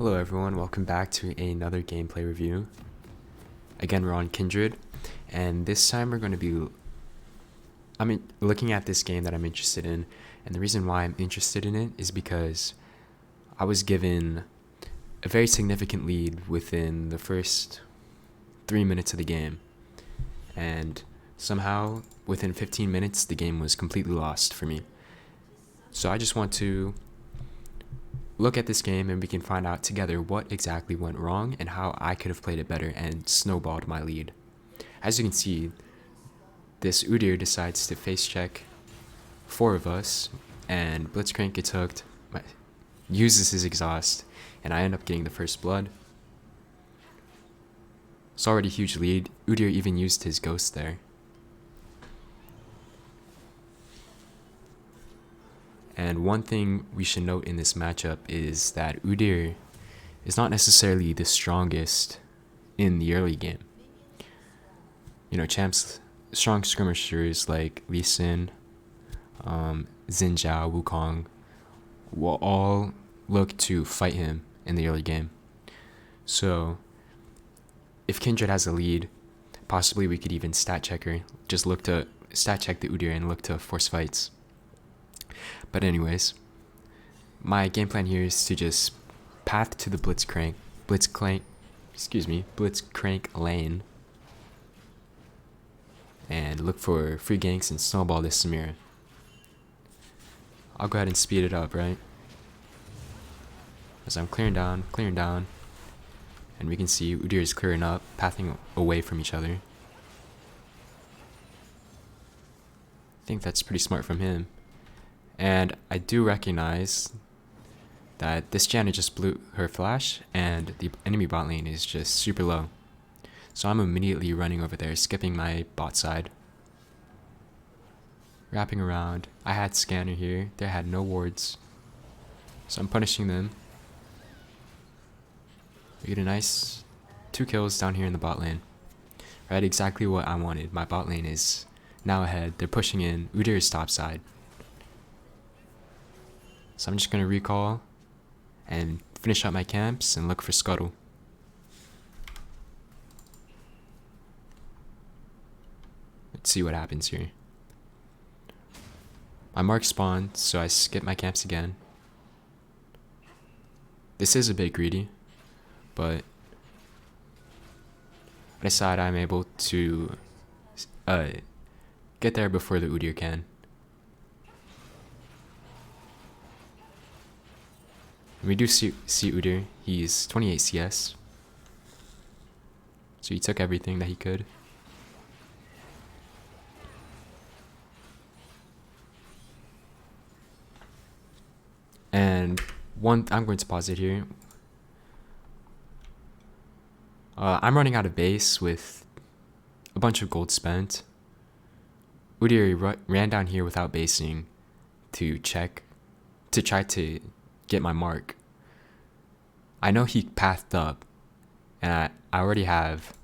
Hello everyone, welcome back to another gameplay review. Again, we're on Kindred, and this time we're going to be looking at this game that I'm interested in, and the reason why I'm interested in it is because I was given a very significant lead within the first 3 minutes of the game, and somehow within 15 minutes the game was completely lost for me. So I just want to look at this game and we can find out together what exactly went wrong and how I could have played it better and snowballed my lead. As you can see, this Udyr decides to face check 4 of us, and Blitzcrank gets hooked, uses his exhaust, and I end up getting the first blood. It's already a huge lead. Udyr even used his ghost there. And one thing we should note in this matchup is that Udyr is not necessarily the strongest in the early game. You know, champs, strong skirmishers like Lee Sin, Xin Zhao, Wukong will all look to fight him in the early game. So if Kindred has a lead, possibly we could even stat check her. Just look to stat check the Udyr and look to force fights. But anyways, my game plan here is to just path to the Blitzcrank lane and look for free ganks and snowball this Samira. I'll go ahead and speed it up, right? As I'm clearing down, and we can see Udyr is clearing up, pathing away from each other. I think that's pretty smart from him. And I do recognize that this Janna just blew her flash and the enemy bot lane is just super low. So I'm immediately running over there, skipping my bot side. Wrapping around. I had scanner here. They had no wards. So I'm punishing them. We get a nice 2 kills down here in the bot lane. Right, exactly what I wanted. My bot lane is now ahead. They're pushing in. Udyr is top side. So I'm just going to recall and finish up my camps and look for scuttle. Let's see what happens here. My mark spawned, so I skip my camps again. This is a bit greedy, but I decide I'm able to get there before the Udyr can. We do see Udyr. He's 28 CS. So he took everything that he could. And I'm going to pause it here. I'm running out of base with a bunch of gold spent. Udyr ran down here without basing to try to get my mark. I know he pathed up, and I already have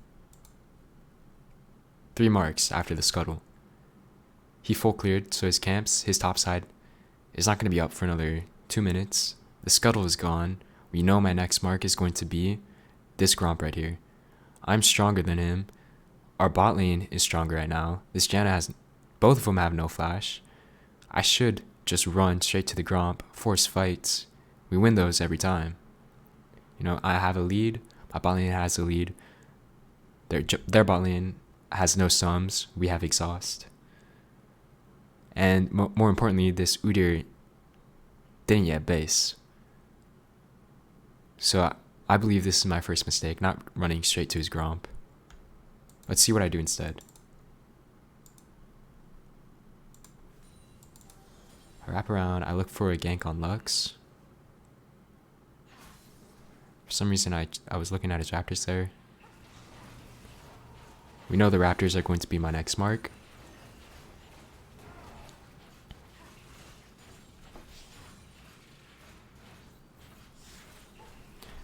3 marks after the scuttle. He full cleared, so his top side is not going to be up for another 2 minutes. The scuttle is gone. We know my next mark is going to be this Gromp right here. I'm stronger than him. Our bot lane is stronger right now. This Janna both of them have no flash. I should just run straight to the Gromp, force fights. We win those every time. You know, I have a lead. My bot lane has a lead. Their bot lane has no sums. We have exhaust. And more importantly, this Udyr didn't yet base. So I believe this is my first mistake, not running straight to his Gromp. Let's see what I do instead. I wrap around. I look for a gank on Lux. For some reason, I was looking at his Raptors there. We know the Raptors are going to be my next mark.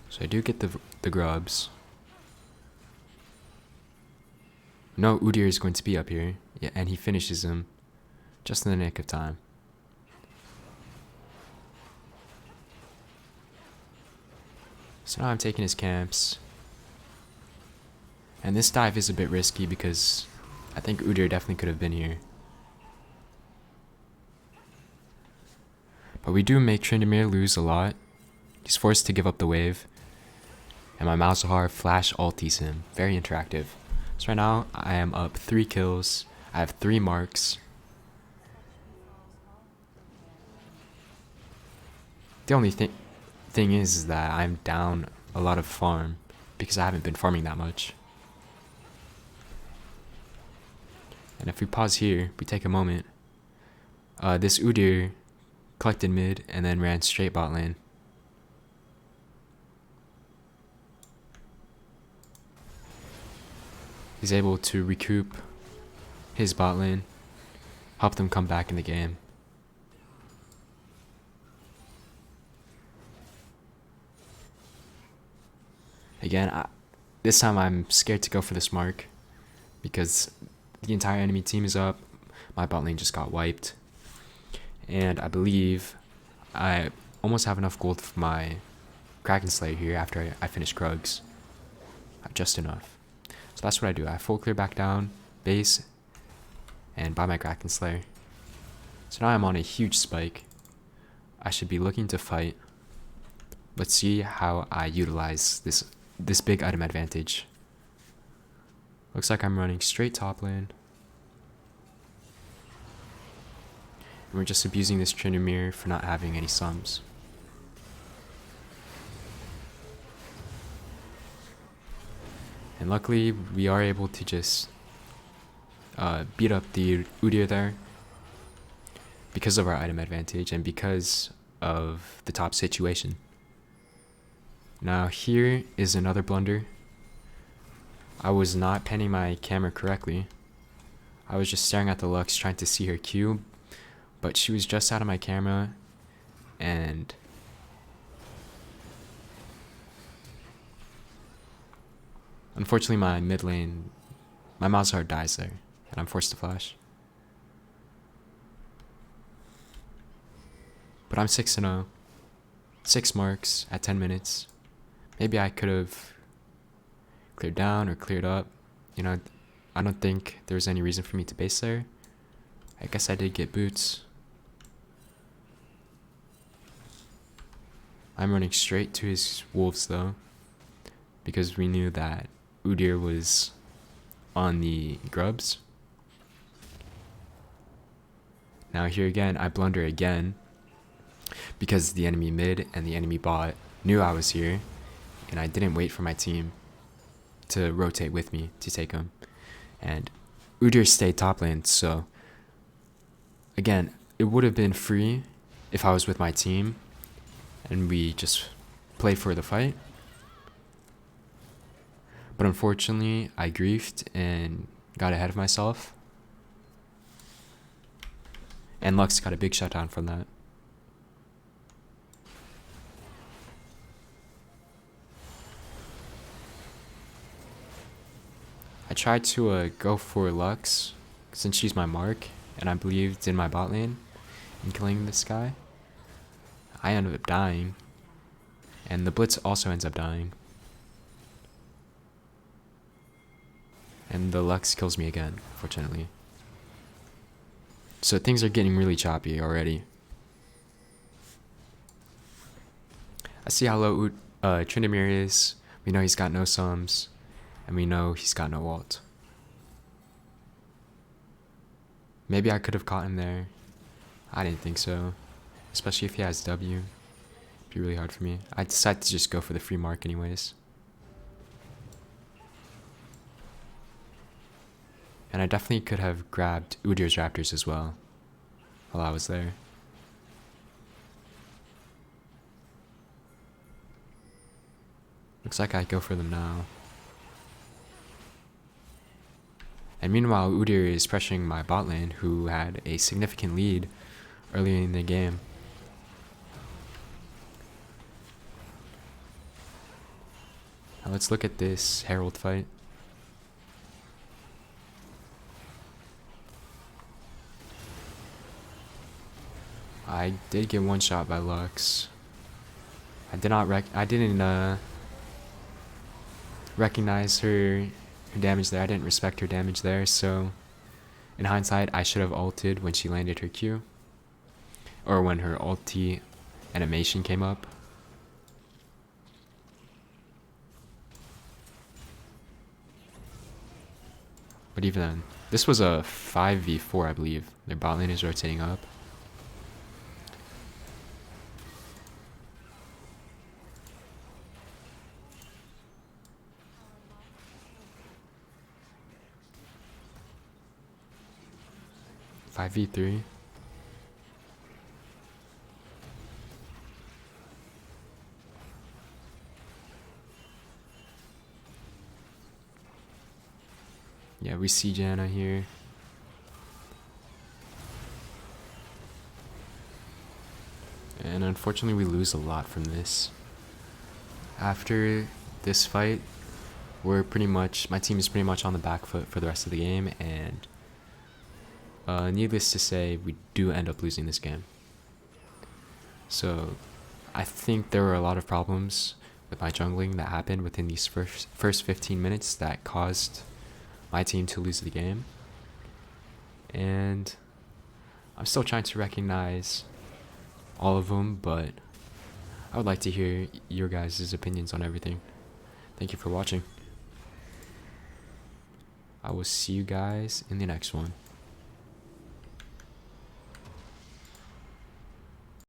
So I do get the grubs. No, Udyr is going to be up here. Yeah, and he finishes him just in the nick of time. So now I'm taking his camps. And this dive is a bit risky because I think Udyr definitely could have been here. But we do make Tryndamere lose a lot. He's forced to give up the wave. And my Malzahar flash ulties him. Very interactive. So right now, I am up 3 kills. I have 3 marks. The only thing is that I'm down a lot of farm because I haven't been farming that much. And if we pause here, we take a moment. This Udyr collected mid and then ran straight bot lane. He's able to recoup his bot lane, help them come back in the game. Again, this time I'm scared to go for this mark because the entire enemy team is up. My bot lane just got wiped. And I believe I almost have enough gold for my Kraken Slayer here after I finish Krugs. Just enough. So that's what I do. I full clear back down, base, and buy my Kraken Slayer. So now I'm on a huge spike. I should be looking to fight. Let's see how I utilize this big item advantage. Looks like I'm running straight top lane. And we're just abusing this Tryndamere for not having any sums. And luckily, we are able to just beat up the Udyr there because of our item advantage and because of the top situation. Now here is another blunder. I was not panning my camera correctly. I was just staring at the Lux trying to see her Q, but she was just out of my camera and unfortunately my mid lane, my Malzahar dies there and I'm forced to flash. But I'm 6-0, 6 marks at 10 minutes. Maybe I could have cleared down or cleared up. You know, I don't think there was any reason for me to base there. I guess I did get boots. I'm running straight to his wolves though, because we knew that Udyr was on the grubs. Now here again, I blunder again because the enemy mid and the enemy bot knew I was here, and I didn't wait for my team to rotate with me to take him. And Udyr stayed top lane, so again, it would have been free if I was with my team and we just played for the fight. But unfortunately, I griefed and got ahead of myself. And Lux got a big shutdown from that. I tried to go for Lux since she's my mark and I believed in my bot lane in killing this guy. I ended up dying and the Blitz also ends up dying. And the Lux kills me again, fortunately. So things are getting really choppy already. I see how low Tryndamere is. We know he's got no sums. And we know he's got no ult. Maybe I could have caught him there. I didn't think so. Especially if he has W. It'd be really hard for me. I decided to just go for the free mark anyways. And I definitely could have grabbed Udyr's Raptors as well while I was there. Looks like I go for them now. And meanwhile, Udyr is pressuring my bot lane, who had a significant lead earlier in the game. Now let's look at this Herald fight. I did get one shot by Lux. I didn't recognize her damage there. I didn't respect her damage there, so in hindsight, I should have ulted when she landed her Q. Or when her ulti animation came up. But even then, this was a 5v4, I believe. Their bot lane is rotating up. Five v 3. Yeah, we see Janna here. And unfortunately we lose a lot from this. After this fight, my team is pretty much on the back foot for the rest of the game, and needless to say, we do end up losing this game. So I think there were a lot of problems with my jungling that happened within these first 15 minutes that caused my team to lose the game. And I'm still trying to recognize all of them, but I would like to hear your guys' opinions on everything. Thank you for watching. I will see you guys in the next one.